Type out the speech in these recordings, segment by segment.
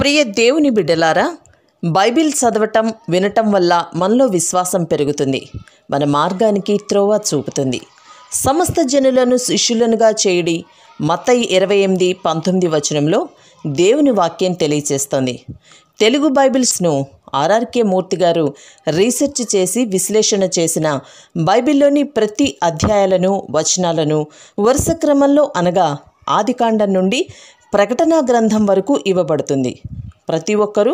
ప్రియ దేవుని బిడ్డలారా, బైబిల్ చదవటం వినటం వల్ల మనలో విశ్వాసం పెరుగుతుంది. మన మార్గానికి త్రోవ చూపుతుంది. సమస్త జనులను శిష్యులనుగా చేయుడి మత్తయి 28:19 వచనంలో దేవుని వాక్యం తెలియచేస్తోంది. తెలుగు బైబిల్స్ను ఆర్ఆర్కే మూర్తి గారు రీసెర్చ్ చేసి విశ్లేషణ చేసిన బైబిల్లోని ప్రతి అధ్యాయాలను వచనాలను వరుస క్రమంలో అనగా ఆదికాండం నుండి ప్రకటనా గ్రంథం వరకు ఇవ్వబడుతుంది. ప్రతి ఒక్కరూ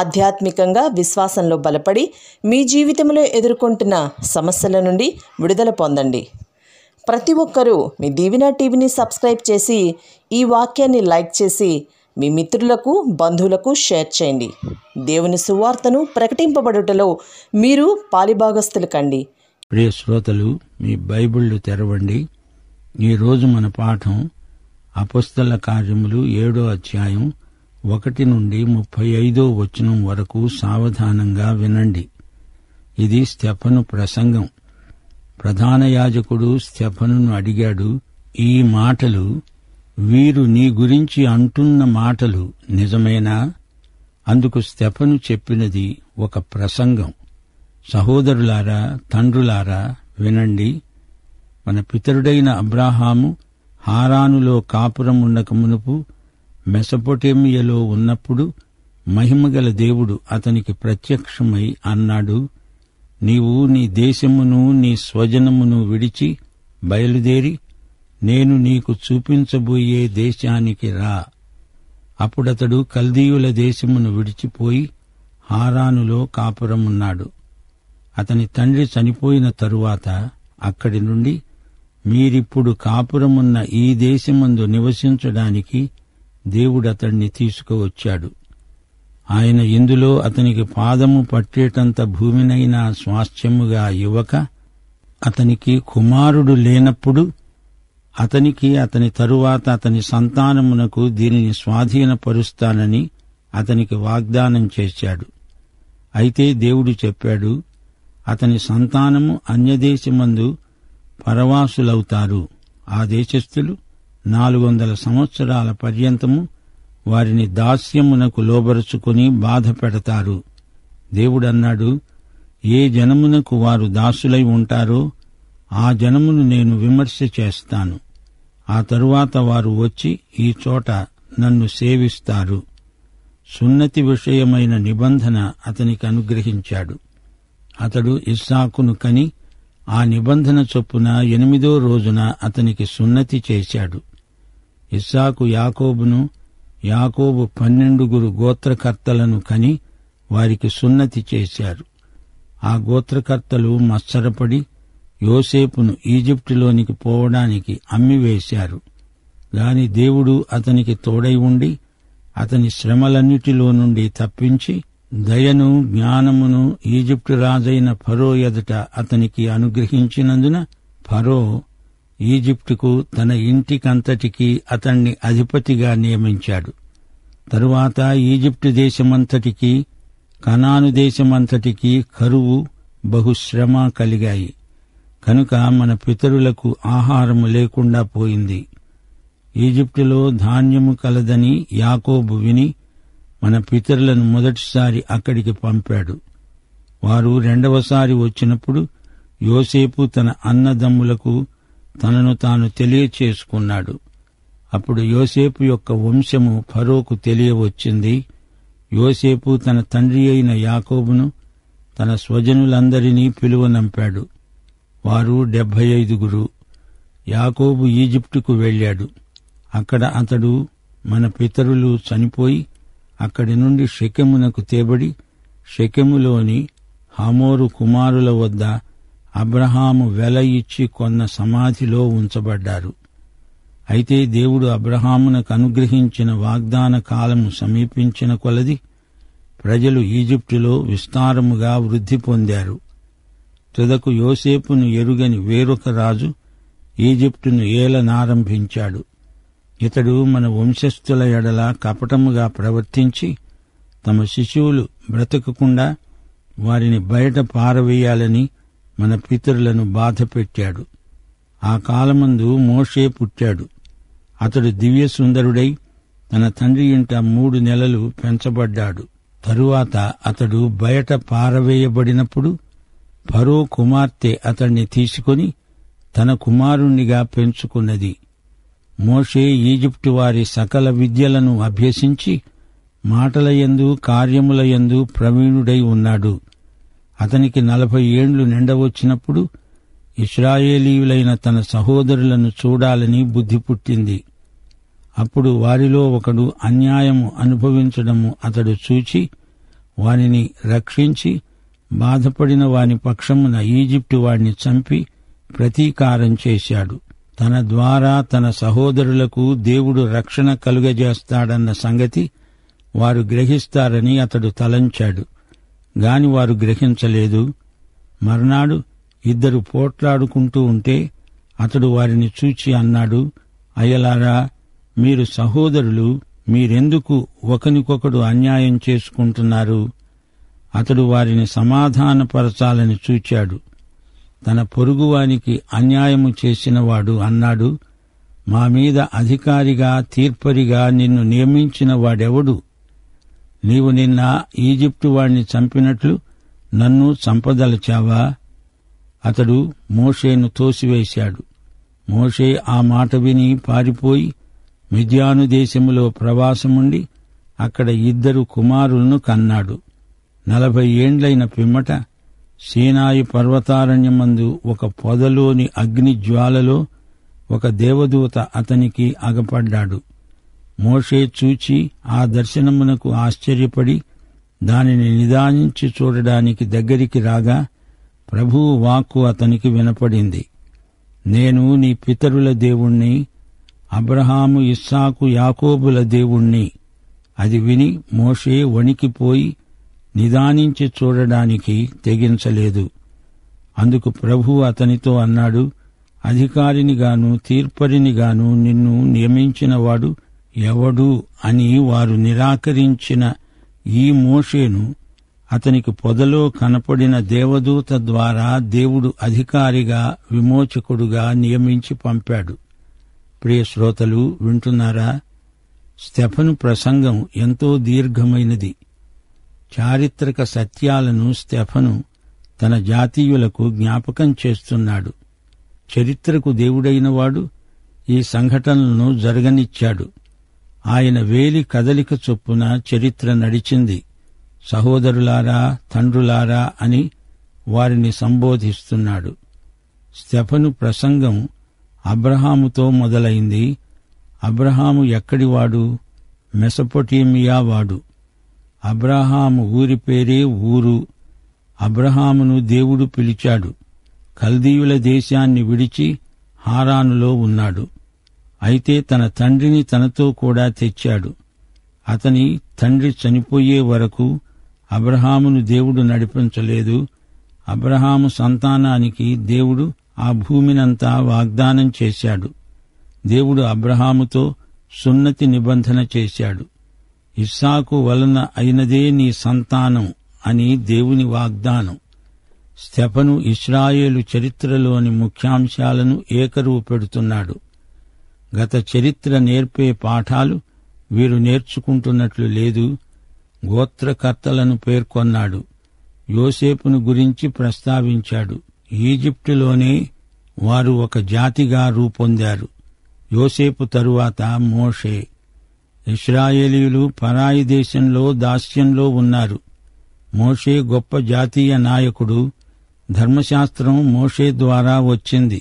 ఆధ్యాత్మికంగా విశ్వాసంలో బలపడి మీ జీవితంలో ఎదుర్కొంటున్న సమస్యల నుండి విడుదల పొందండి. ప్రతి ఒక్కరూ మీ దీవెన టీవీని సబ్స్క్రైబ్ చేసి ఈ వాక్యాన్ని లైక్ చేసి మీ మిత్రులకు బంధువులకు షేర్ చేయండి. దేవుని సువార్తను ప్రకటింపబడుటలో మీరు పాలిభాగస్తులు కండి. ప్రియ శ్రోతలు, మీ బైబిళ్ళు తెరవండి. ఈరోజు మన పాఠం అపొస్తల కార్యములు 7వ అధ్యాయం 1 నుండి 35వ వచనం వరకు సావధానంగా వినండి. ఇది స్తెఫను ప్రసంగం. ప్రధాన యాజకుడు స్తెఫనును అడిగాడు, ఈ మాటలు వీరు నీ గురించి అంటున్న మాటలు నిజమేనా? అందుకు స్తెఫను చెప్పినది ఒక ప్రసంగం. సహోదరులారా, తండ్రులారా, వినండి. మన పితరుడైన అబ్రాహాము హారానులో కాపురం ఉండక మునుపు మెసొపొటేమియాలో ఉన్నప్పుడు మహిమగల దేవుడు అతనికి ప్రత్యక్షమై అన్నాడు, నీవు నీ దేశమును నీ స్వజనమును విడిచి బయలుదేరి నేను నీకు చూపించబోయే దేశానికి రా. అప్పుడతడు కల్దీయుల దేశమును విడిచిపోయి హారానులో కాపురమున్నాడు. అతని తండ్రి చనిపోయిన తరువాత అక్కడి నుండి మీరిప్పుడు కాపురమున్న ఈ దేశమందు నివసించడానికి దేవుడతణ్ణి తీసుకువచ్చాడు. ఆయన ఇందులో అతనికి పాదము పట్టేటంత భూమినైనా స్వాస్థ్యముగా ఇవ్వక, అతనికి కుమారుడు లేనప్పుడు అతనికి అతని తరువాత అతని సంతానమునకు దీనిని స్వాధీనపరుస్తానని అతనికి వాగ్దానం చేశాడు. అయితే దేవుడు చెప్పాడు, అతని సంతానము అన్యదేశమందు పరవాసులవుతారు. ఆ దేశస్థులు 400 సంవత్సరాల పర్యంతము వారిని దాస్యమునకు లోబరుచుకుని బాధ పెడతారు. దేవుడన్నాడు, ఏ జనమునకు వారు దాసులై ఉంటారో ఆ జనమును నేను విమర్శ చేస్తాను. ఆ తరువాత వారు వచ్చి ఈ చోట నన్ను సేవిస్తారు. సున్నతి విషయమైన నిబంధన అతనికి అనుగ్రహించాడు. అతడు ఇస్సాకును కని ఆ నిబంధన చొప్పున 8వ రోజున అతనికి సున్నతి చేశాడు. ఇస్సాకు యాకోబును, యాకోబు 12 గోత్రకర్తలను కని వారికి సున్నతి చేశారు. ఆ గోత్రకర్తలు మత్సరపడి యోసేపును ఈజిప్టులోనికి పోవడానికి అమ్మివేశారు. గాని దేవుడు అతనికి తోడై ఉండి అతని శ్రమలన్నిటిలో నుండి తప్పించి దయను జ్ఞానమును ఈజిప్టు రాజైన ఫరో ఎదుట అతనికి అనుగ్రహించినందున ఫరో ఈజిప్టుకు తన ఇంటికంతటికీ అతణ్ణి అధిపతిగా నియమించాడు. తరువాత ఈజిప్టు దేశమంతటికీ కనాను దేశమంతటికీ కరువు బహుశ్రమ కలిగాయి. కనుక మన పితరులకు ఆహారము లేకుండా పోయింది. ఈజిప్టులో ధాన్యము కలదని యాకోబు విని మన పితరులను మొదటిసారి అక్కడికి పంపాడు. వారు రెండవసారి వచ్చినప్పుడు యోసేపు తన అన్నదమ్ములకు తనను తాను తెలియచేసుకున్నాడు. అప్పుడు యోసేపు యొక్క వంశము ఫరోకు తెలియవచ్చింది. యోసేపు తన తండ్రి అయిన యాకోబును తన స్వజనులందరినీ పిలువనంపాడు. వారు 75. యాకోబు ఈజిప్టుకు వెళ్ళాడు. అక్కడ అతడు మన పితరులు చనిపోయి అక్కడి నుండి షెకెమునకు తేబడి షెకెములోని హమోరు కుమారుల వద్ద అబ్రహాము వెల ఇచ్చి కొన్న సమాధిలో ఉంచబడ్డారు. అయితే దేవుడు అబ్రహామునకు అనుగ్రహించిన వాగ్దాన కాలము సమీపించిన కొలది ప్రజలు ఈజిప్టులో విస్తారముగా వృద్ధి పొందారు. తుదకు యోసేపును ఎరుగని వేరొక రాజు ఈజిప్టును ఏలనారంభించాడు. ఇతడు మన వంశస్థుల ఎడల కపటముగా ప్రవర్తించి తమ శిశువులు బ్రతకకుండా వారిని బయట పారవేయాలని మన పితరులను బాధపెట్టాడు. ఆ కాలమందు మోషే పుట్టాడు. అతడు దివ్యసుందరుడై తన తండ్రి ఇంట 3 నెలలు పెంచబడ్డాడు. తరువాత అతడు బయట పారవేయబడినప్పుడు ఫరో కుమార్తె అతణ్ణి తీసుకొని తన కుమారుణ్ణిగా పెంచుకున్నది. మోషే ఈజిప్టు వారి సకల విద్యలను అభ్యసించి మాటలయందు కార్యములయందు ప్రవీణుడై ఉన్నాడు. అతనికి 40 ఏండ్లు నిండవచ్చినప్పుడు ఇశ్రాయేలీయులైన తన సహోదరులను చూడాలని బుద్ధి పుట్టింది. అప్పుడు వారిలో ఒకడు అన్యాయము అనుభవించడము అతడు చూచి వానిని రక్షించి బాధపడిన వాని పక్షమున ఈజిప్టు వాడిని చంపి ప్రతీకారం చేశాడు. తన ద్వారా తన సహోదరులకు దేవుడు రక్షణ కలుగజేస్తాడన్న సంగతి వారు గ్రహిస్తారని అతడు తలంచాడు. గాని వారు గ్రహించలేదు. మర్నాడు 2 పోట్లాడుకుంటూ ఉంటే అతడు వారిని చూచి అన్నాడు, అయ్యలారా, మీరు సహోదరులు, మీరెందుకు ఒకనికొకడు అన్యాయం చేసుకుంటున్నారు? అతడు వారిని సమాధానపరచాలని చూచాడు. తన పొరుగువానికి అన్యాయము చేసినవాడు అన్నాడు, మా మీద అధికారిగా తీర్పరిగా నిన్ను నియమించిన వాడెవడు? నీవు నిన్న ఈజిప్టు వాడిని చంపినట్లు నన్ను చంపదలచావా? అతడు మోషేను తోసివేశాడు. మోషే ఆ మాట విని పారిపోయి మిద్యాను దేశములో ప్రవాసముండి అక్కడ 2 కుమారులను కన్నాడు. 40 ఏండ్లైన పిమ్మట సీనాయి పర్వతారణ్యమందు ఒక పొదలోని అగ్ని జ్వాలలో ఒక దేవదూత అతనికి అగపడ్డాడు. మోషే చూచి ఆ దర్శనమునకు ఆశ్చర్యపడి దానిని నిదానించి చూడడానికి దగ్గరికి రాగా ప్రభువు వాక్కు అతనికి వినపడింది. నేను నీ పితరుల దేవుణ్ణి, అబ్రహాము, ఇస్సాకు, యాకోబుల దేవుణ్ణి. అది విని మోషే వణికిపోయి నిదానించి చూడడానికి తెగించలేదు. అందుకు ప్రభువు అతనితో అన్నాడు, అధికారినిగాను తీర్పరినిగాను నిన్ను నియమించినవాడు ఎవడు అని వారు నిరాకరించిన ఈ మోషేను అతనికి పొదలో కనపడిన దేవదూత ద్వారా దేవుడు అధికారిగా విమోచకుడుగా నియమించి పంపాడు. ప్రియ శ్రోతలు, వింటున్నారా? స్టెఫను ప్రసంగం ఎంతో దీర్ఘమైనది. చారిత్రక సత్యాలను స్టెఫను తన జాతీయులకు జ్ఞాపకం చేస్తున్నాడు. చరిత్రకు దేవుడైనవాడు ఈ సంఘటనలను జరగనిచ్చాడు. ఆయన వేలి కదలిక చొప్పున చరిత్ర నడిచింది. సహోదరులారా, తండ్రులారా అని వారిని సంబోధిస్తున్నాడు. స్టెఫను ప్రసంగం అబ్రహాముతో మొదలైంది. అబ్రహాము ఎక్కడివాడు? మెసొపొటేమియా వాడు. అబ్రహాము ఊరి పేరే ఊరు. అబ్రహామును దేవుడు పిలిచాడు. కల్దీయుల దేశాన్ని విడిచి హారానులో ఉన్నాడు. అయితే తన తండ్రిని తనతో కూడా తెచ్చాడు. అతని తండ్రి చనిపోయే వరకు అబ్రహామును దేవుడు నడిపించలేదు. అబ్రహాము సంతానానికి దేవుడు ఆ భూమినంతా వాగ్దానం చేశాడు. దేవుడు అబ్రహాముతో సున్నతి నిబంధన చేశాడు. ఇస్సాకు వలన అయినదే నీ సంతానం అని దేవుని వాగ్దానం. స్టెఫను ఇశ్రాయేలు చరిత్రలోని ముఖ్యాంశాలను ఏకరువు పెడుతున్నాడు. గత చరిత్ర నేర్పే పాఠాలు వీరు నేర్చుకుంటున్నట్లు లేదు. గోత్రకర్తలను పేర్కొన్నాడు. యోసేపును గురించి ప్రస్తావించాడు. ఈజిప్టులోనే వారు ఒక జాతిగా రూపొందారు. యోసేపు తరువాత మోషే. ఇశ్రాయేలీయులు పరాయి దేశంలో దాస్యంలో ఉన్నారు. మోషే గొప్ప జాతీయ నాయకుడు. ధర్మశాస్త్రం మోషే ద్వారా వచ్చింది.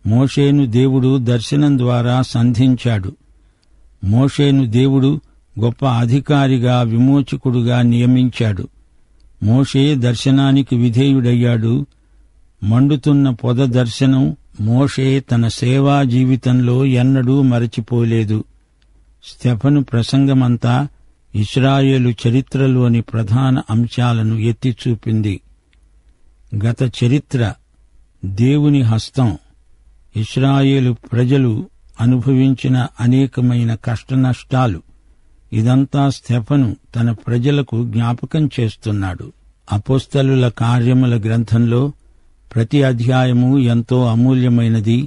మోషేను దేవుడు దర్శనం ద్వారా సంధించాడు. మోషేను దేవుడు గొప్ప అధికారిగా విమోచకుడుగా నియమించాడు. మోషే దర్శనానికి విధేయుడయ్యాడు. మండుతున్న పొద దర్శనం మోషే తన సేవా జీవితంలో ఎన్నడూ మరచిపోలేదు. స్టెఫను ప్రసంగమంతా ఇశ్రాయేలు చరిత్రలోని ప్రధాన అంశాలను ఎత్తిచూపింది. గత చరిత్ర, దేవుని హస్తం, ఇశ్రాయేలు ప్రజలు అనుభవించిన అనేకమైన కష్టనష్టాలు, ఇదంతా స్టెఫను తన ప్రజలకు జ్ఞాపకం చేస్తున్నాడు. అపోస్తలుల కార్యముల గ్రంథంలో ప్రతి అధ్యాయము ఎంతో అమూల్యమైనది.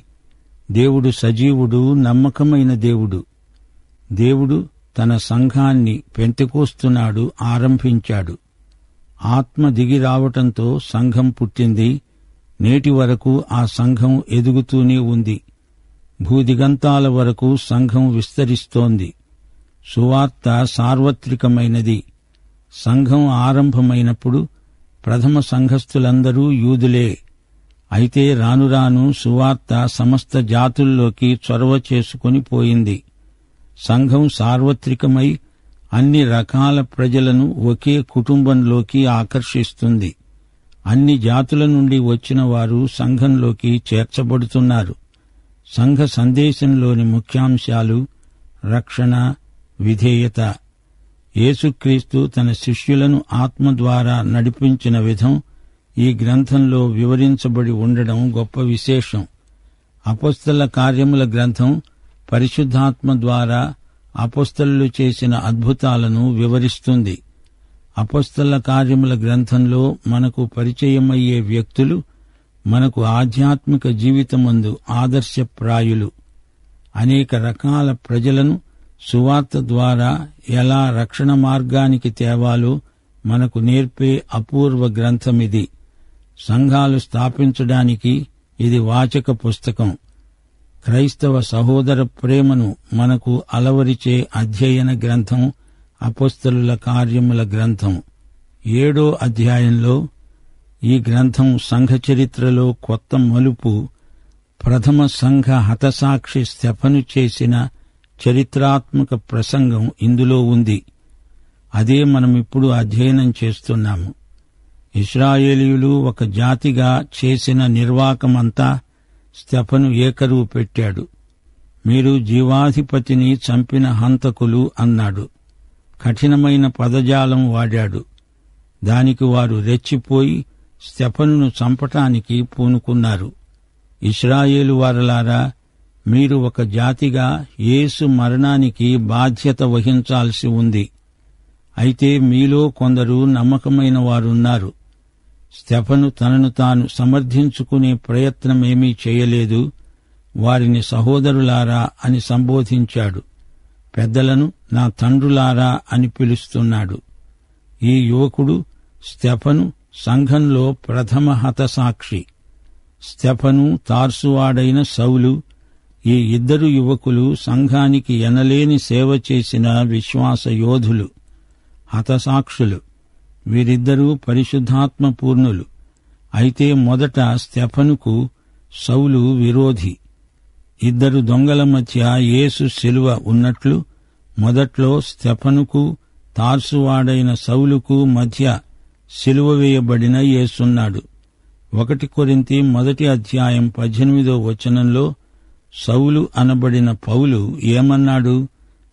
దేవుడు సజీవుడు, నమ్మకమైన దేవుడు. దేవుడు తన సంఘాన్ని పెంతెకోస్తునాడు ఆరంభించాడు. ఆత్మ దిగి రావటంతో సంఘం పుట్టింది. నేటి వరకు ఆ సంఘం ఎదుగుతూనే ఉంది. భూదిగంతాల వరకు సంఘం విస్తరిస్తోంది. సువార్త సార్వత్రికమైనది. సంఘం ఆరంభమైనప్పుడు ప్రథమ సంఘస్థులందరూ యూదులే. అయితే రానురాను సువార్త సమస్త జాతుల్లోకి చొరవ చేసుకుని పోయింది. సంఘం సార్వత్రికమై అన్ని రకాల ప్రజలను ఒకే కుటుంబంలోకి ఆకర్షిస్తుంది. అన్ని జాతుల నుండి వచ్చిన వారు సంఘంలోకి చేర్చబడుతున్నారు. సంఘ సందేశంలోని ముఖ్యాంశాలు: రక్షణ, విధేయత. యేసుక్రీస్తు తన శిష్యులను ఆత్మ ద్వారా నడిపించిన విధం ఈ గ్రంథంలో వివరించబడి ఉండడం గొప్ప విశేషం. అపొస్తలుల కార్యముల గ్రంథం పరిశుద్ధాత్మ ద్వారా అపొస్తలులు చేసిన అద్భుతాలను వివరిస్తుంది. అపొస్తలుల కార్యముల గ్రంథంలో మనకు పరిచయమయ్యే వ్యక్తులు మనకు ఆధ్యాత్మిక జీవితమందు ఆదర్శప్రాయులు. అనేక రకాల ప్రజలను సువార్త ద్వారా ఎలా రక్షణ మార్గానికి తేవాలో మనకు నేర్పే అపూర్వ గ్రంథమిది. సంఘాలు స్థాపించడానికి ఇది వాచక పుస్తకం. క్రైస్తవ సహోదర ప్రేమను మనకు అలవరిచే అధ్యయన గ్రంథం అపొస్తలుల కార్యముల గ్రంథం. 7వ అధ్యాయంలో ఈ గ్రంథం సంఘ చరిత్రలో కొత్త మలుపు. ప్రథమ సంఘ హతసాక్షి స్తెఫను చేసిన చరిత్రాత్మక ప్రసంగం ఇందులో ఉంది. అదే మనమిప్పుడు అధ్యయనం చేస్తున్నాము. ఇశ్రాయేలీయులు ఒక జాతిగా చేసిన నిర్వాకమంతా స్తెఫను ఏకరువు పెట్టాడు. మీరు జీవాధిపతిని చంపిన హంతకులు అన్నాడు. కఠినమైన పదజాలం వాడాడు. దానికి వారు రెచ్చిపోయి స్తెఫనును చంపటానికి పూనుకున్నారు. ఇశ్రాయేలు వారలారా, మీరు ఒక జాతిగా యేసు మరణానికి బాధ్యత వహించాల్సి ఉంది. అయితే మీలో కొందరు నమ్మకమైన వారున్నారు. స్తెఫను తనను తాను సమర్థించుకునే ప్రయత్నమేమీ చేయలేదు. వారిని సహోదరులారా అని సంబోధించాడు. పెద్దలను నా తండ్రులారా అని పిలుస్తున్నాడు. ఈ యువకుడు స్తెఫను సంఘంలో ప్రథమ హతసాక్షి. స్తెఫను, తార్సువాడైన సౌలు, ఈ ఇద్దరు యువకులు సంఘానికి ఎనలేని సేవ చేసిన విశ్వాస యోధులు, హతసాక్షులు. వీరిద్దరూ పరిశుద్ధాత్మ పూర్ణులు. అయితే మొదట స్తెఫనుకు సౌలు విరోధి. ఇద్దరు దొంగల మధ్య యేసు శిలువ ఉన్నట్లు మొదట్లో స్తెఫనుకు, తార్సువాడైన సౌలుకు మధ్య శిలువ వేయబడిన యేసున్నాడు. 1 కొరింథీ 1 అధ్యాయం 18వ వచనంలో సౌలు అనబడిన పౌలు ఏమన్నాడు?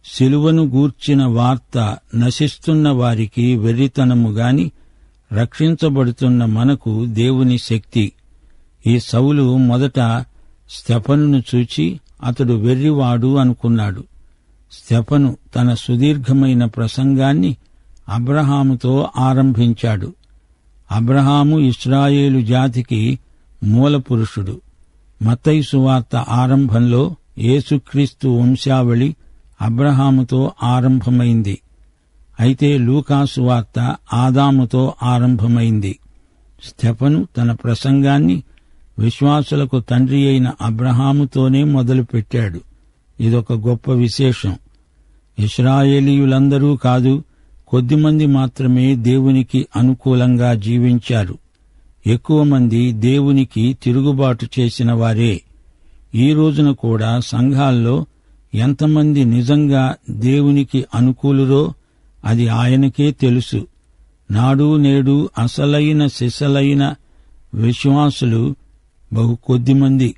శిలువను గూర్చిన వార్త నశిస్తున్న వారికి వెర్రితనము గాని రక్షించబడుతున్న మనకు దేవుని శక్తి. ఈ సౌలు మొదట స్తెఫనును చూచి అతడు వెర్రివాడు అనుకున్నాడు. స్తెఫను తన సుదీర్ఘమైన ప్రసంగాన్ని అబ్రహాముతో ఆరంభించాడు. అబ్రహాము ఇశ్రాయేలు జాతికి మూలపురుషుడు. మత్తయి సువార్త ఆరంభంలో యేసుక్రీస్తు వంశావళి అబ్రహాముతో ఆరంభమైంది. అయితే లూకా సువార్త ఆదాముతో ఆరంభమైంది. స్తెఫను తన ప్రసంగాన్ని విశ్వాసులకు తండ్రి అయిన అబ్రహాముతోనే మొదలుపెట్టాడు. ఇదొక గొప్ప విశేషం. ఇశ్రాయేలీయులందరూ కాదు, కొద్దిమంది మాత్రమే దేవునికి అనుకూలంగా జీవించారు. ఎక్కువ మంది దేవునికి తిరుగుబాటు చేసిన వారే. ఈ రోజున కూడా సంఘాల్లో ఎంతమంది నిజంగా దేవునికి అనుకూలురో అది ఆయనకే తెలుసు. నాడు నేడు అసలైన సిసలైన విశ్వాసులు బహు కొద్దిమంది.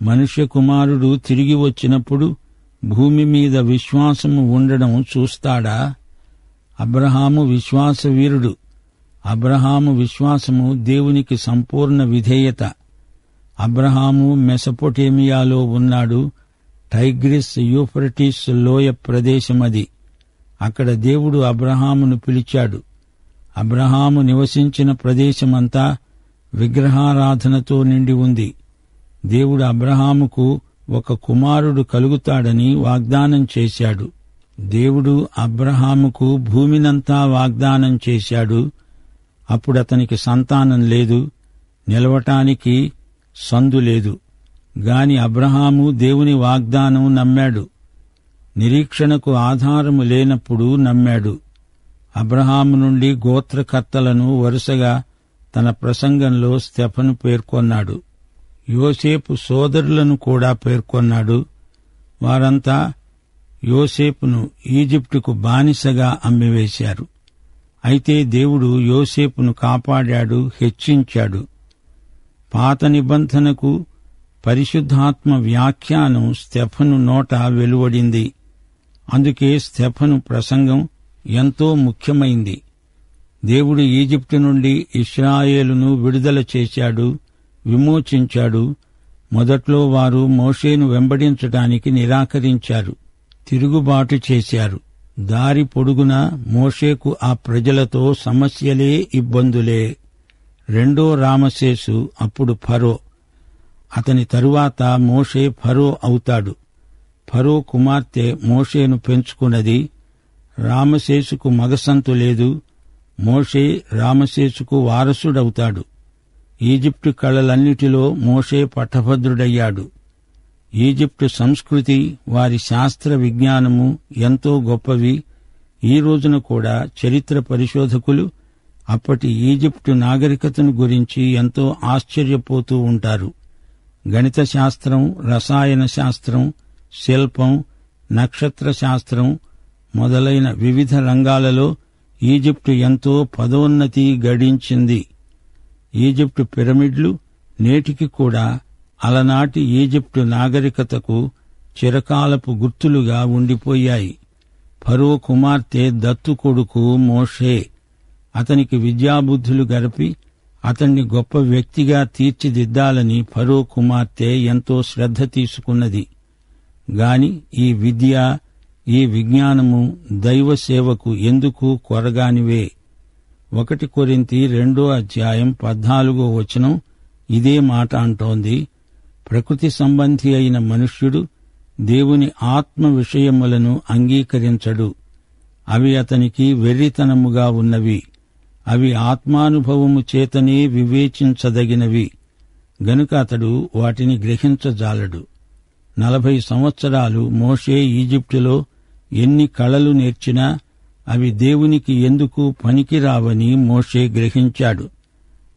మనుష్య కుమారుడు తిరిగి వచ్చినప్పుడు భూమి మీద విశ్వాసము ఉండడం చూస్తాడా? అబ్రహాము విశ్వాసవీరుడు. అబ్రహాము విశ్వాసము దేవునికి సంపూర్ణ విధేయత. అబ్రహాము మెసొపొటేమియాలో ఉన్నాడు. టైగ్రిస్ యూఫ్రటీస్ లోయ ప్రదేశమది. అక్కడ దేవుడు అబ్రహామును పిలిచాడు. అబ్రహాము నివసించిన ప్రదేశమంతా విగ్రహారాధనతో నిండి ఉంది. దేవుడు అబ్రహాముకు ఒక కుమారుడు కలుగుతాడని వాగ్దానం చేశాడు. దేవుడు అబ్రహాముకు భూమినంతా వాగ్దానం చేశాడు. అప్పుడతనికి సంతానం లేదు, నిలవటానికి సందు లేదు. గాని అబ్రహాము దేవుని వాగ్దానం నమ్మాడు. నిరీక్షణకు ఆధారము లేనప్పుడు నమ్మాడు. అబ్రహాము నుండి గోత్రకర్తలను వరుసగా తన ప్రసంగంలో స్టెఫను పేర్కొన్నాడు. యోసేపు సోదరులను కూడా పేర్కొన్నాడు. వారంతా యోసేపును ఈజిప్టుకు బానిసగా అమ్మివేశారు. అయితే దేవుడు యోసేపును కాపాడాడు, హెచ్చించాడు. పాత నిబంధనకు పరిశుద్ధాత్మ వ్యాఖ్యానం స్టెఫను నోట వెలువడింది. అందుకే స్టెఫను ప్రసంగం ఎంతో ముఖ్యమైంది. దేవుడు ఈజిప్టు నుండి ఇశ్రాయేలును విడుదల చేశాడు, విమోచించాడు. మొదట్లో వారు మోషేను వెంబడించడానికి నిరాకరించారు, తిరుగుబాటు చేశారు. దారి పొడుగునా మోషేకు ఆ ప్రజలతో సమస్యలే, ఇబ్బందులే. రెండో రామసేసు అప్పుడు ఫరో. అతని తరువాత మోషే ఫరో అవుతాడు. ఫరో కుమార్తె మోషేను పెంచుకున్నది. రామసేసుకు మగసంతు లేదు. మోషే రామసేసుకు వారసుడవుతాడు. ఈజిప్టు కళలన్నిటిలో మోషే పట్టభద్రుడయ్యాడు. ఈజిప్టు సంస్కృతి, వారి శాస్త్ర విజ్ఞానము ఎంతో గొప్పవి. ఈ రోజున కూడా చరిత్ర పరిశోధకులు అప్పటి ఈజిప్టు నాగరికతను గురించి ఎంతో ఆశ్చర్యపోతూ ఉంటారు. గణిత శాస్త్రం, రసాయన శాస్త్రం, శిల్పం, నక్షత్ర శాస్త్రం మొదలైన వివిధ రంగాలలో ఈజిప్టు ఎంతో పదోన్నతి గడించింది. ఈజిప్టు పిరమిడ్లు నేటికి కూడా అలనాటి ఈజిప్టు నాగరికతకు చిరకాలపు గుర్తులుగా ఉండిపోయాయి. ఫరో కుమార్తె దత్తు కొడుకు మోషే. అతనికి విద్యాబుద్ధులు గరిపి అతణ్ణి గొప్ప వ్యక్తిగా తీర్చిదిద్దాలని ఫరో కుమార్తె ఎంతో శ్రద్ధ తీసుకున్నది. గాని ఈ విద్య, ఈ విజ్ఞానము దైవ సేవకు ఎందుకు కొరగానివే. 1 కొరింథీ 2:14 ఇదే మాట అంటోంది. ప్రకృతి సంబంధి అయిన మనుష్యుడు దేవుని ఆత్మ విషయములను అంగీకరించడు. అవి అతనికి వెర్రితనముగా ఉన్నవి. అవి ఆత్మానుభవము చేతనే వివేచించదగినవి. గనుక అతడు వాటిని గ్రహించజాలడు. 40 సంవత్సరాలు మోషే ఈజిప్టులో ఎన్ని కళలు నేర్చినా అవి దేవునికి ఎందుకు పనికిరావని మోషే గ్రహించాడు.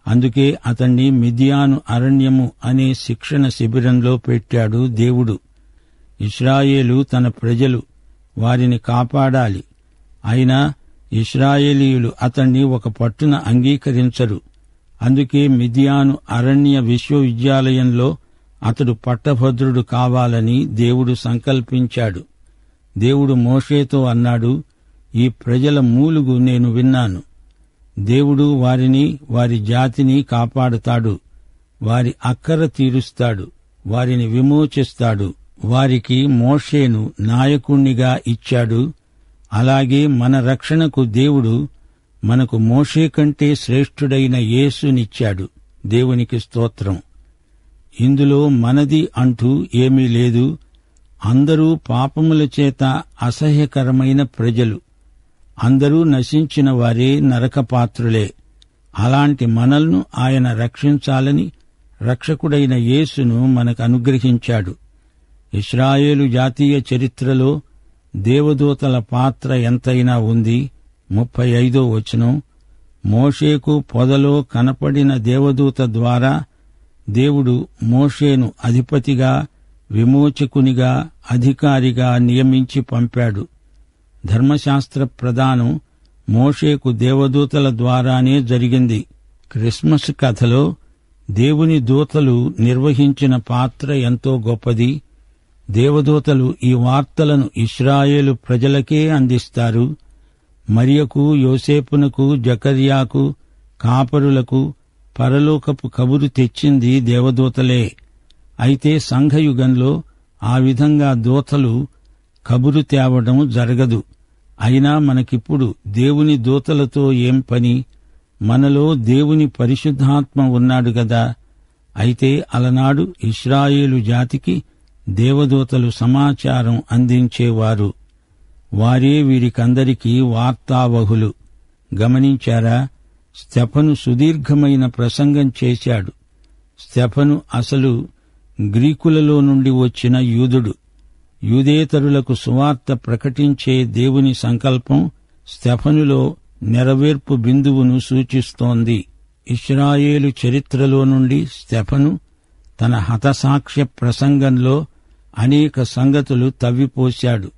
అందుకే అతణ్ణి మిద్యాను అరణ్యము అనే శిక్షణ శిబిరంలో పెట్టాడు దేవుడు. ఇశ్రాయేలు తన ప్రజలు, వారిని కాపాడాలి. అయినా ఇశ్రాయేలీయులు అతణ్ణి ఒక పట్టున అంగీకరించరు. అందుకే మిద్యాను అరణ్య విశ్వవిద్యాలయంలో అతడు పట్టభద్రుడు కావాలని దేవుడు సంకల్పించాడు. దేవుడు మోషేతో అన్నాడు, ఈ ప్రజల మూలుగు నేను విన్నాను. దేవుడు వారిని, వారి జాతిని కాపాడుతాడు. వారి అక్కర తీరుస్తాడు, వారిని విమోచిస్తాడు. వారికి మోషేను నాయకుణ్ణిగా ఇచ్చాడు. అలాగే మన రక్షణకు దేవుడు మనకు మోషే కంటే శ్రేష్ఠుడైన యేసునిచ్చాడు. దేవునికి స్తోత్రం. ఇందులో మనది అంటూ ఏమీ లేదు. అందరూ పాపముల చేత అసహ్యకరమైన ప్రజలు. అందరూ నశించిన వారే నరకపాత్రులే. అలాంటి మనల్ను ఆయన రక్షించాలని రక్షకుడైన యేసును మనకు అనుగ్రహించాడు. ఇశ్రాయేలు జాతీయ చరిత్రలో దేవదూతల పాత్ర ఎంతైనా ఉంది. 35 మోషేకు పొదలో కనపడిన దేవదూత ద్వారా దేవుడు మోషేను అధిపతిగా, విమోచకునిగా, అధికారిగా నియమించి పంపాడు. ధర్మశాస్త్ర ప్రదానం మోషేకు దేవదూతల ద్వారానే జరిగింది. క్రిస్మస్ కథలో దేవుని దూతలు నిర్వహించిన పాత్ర ఎంతో గొప్పది. దేవదూతలు ఈ వార్తలను ఇశ్రాయేలు ప్రజలకే అందిస్తారు. మరియకు, యోసేపునకు, జకర్యాకు, కాపరులకు పరలోకపు కబురు తెచ్చింది దేవదూతలే. అయితే సంఘయుగంలో ఆ విధంగా దూతలు కబురు తేవడం జరగదు. అయినా మనకిప్పుడు దేవుని దూతలతో ఏం పని? మనలో దేవుని పరిశుద్ధాత్మ ఉన్నాడు గదా. అయితే అలనాడు ఇశ్రాయేలు జాతికి దేవదూతలు సమాచారం అందించేవారు. వారే వీరికందరికీ వార్తావహులు. గమనించారా? స్తెఫను సుదీర్ఘమైన ప్రసంగం చేశాడు. స్తెఫను అసలు గ్రీకులలో నుండి వచ్చిన యూదుడు. యూదేతరులకు సువార్త ప్రకటించే దేవుని సంకల్పం స్తెఫనులో నెరవేర్పు బిందువును సూచిస్తోంది. ఇశ్రాయేలు చరిత్రలో నుండి స్తెఫను తన హతసాక్ష్య ప్రసంగంలో అనేక సంగతులు తవ్విపోశాడు.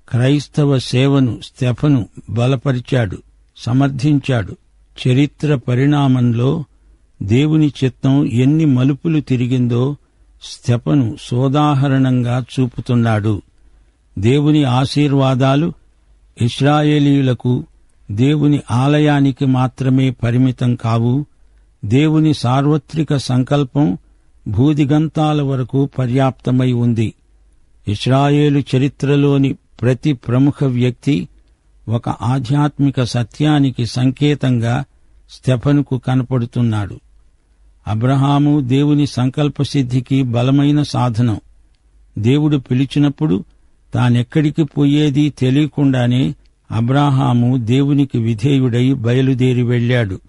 క్రైస్తవ సేవను స్తెఫను బలపరిచాడు, సమర్థించాడు. చరిత్ర పరిణామంలో దేవుని చిత్తం ఎన్ని మలుపులు తిరిగిందో స్తెఫను సోదాహరణంగా చూపుతున్నాడు. దేవుని ఆశీర్వాదాలు ఇశ్రాయేలీయులకు, దేవుని ఆలయానికి మాత్రమే పరిమితం కావు. దేవుని సార్వత్రిక సంకల్పం భూదిగంతాల వరకు పర్యాప్తమై ఉంది. ఇశ్రాయేలు చరిత్రలోని ప్రతి ప్రముఖ వ్యక్తి ఒక ఆధ్యాత్మిక సత్యానికి సంకేతంగా స్తెఫనుకు కనపడుతున్నాడు. అబ్రహాము దేవుని సంకల్పసిద్ధికి బలమైన సాధనం. దేవుడు పిలిచినప్పుడు తానెక్కడికి పోయేది తెలియకుండానే అబ్రాహాము దేవునికి విధేయుడై బయలుదేరి వెళ్లాడు.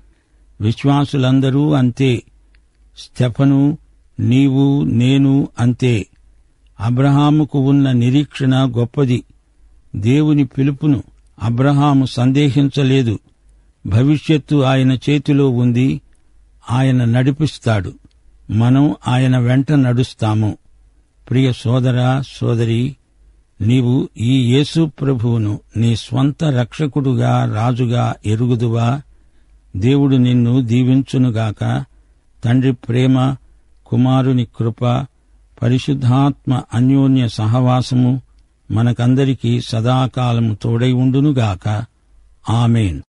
విశ్వాసులందరూ అంతే. స్తెఫను, నీవు, నేను అంతే. అబ్రహాముకు ఉన్న నిరీక్షణ గొప్పది. దేవుని పిలుపును అబ్రహాము సందేహించలేదు. భవిష్యత్తు ఆయన చేతిలో ఉంది. ఆయన నడిపిస్తాడు. మనం ఆయన వెంట నడుస్తాము. ప్రియ సోదరా, సోదరి, నీవు ఈ యేసు ప్రభువును నీ స్వంత రక్షకుడుగా, రాజుగా ఎరుగుదువా? దేవుడు నిన్ను దీవించునుగాక. తండ్రి ప్రేమ, కుమారుని కృప, పరిశుద్ధాత్మ అన్యోన్య సహవాసము మనకందరికీ సదాకాలము తోడై ఉండునుగాక. ఆమేన్.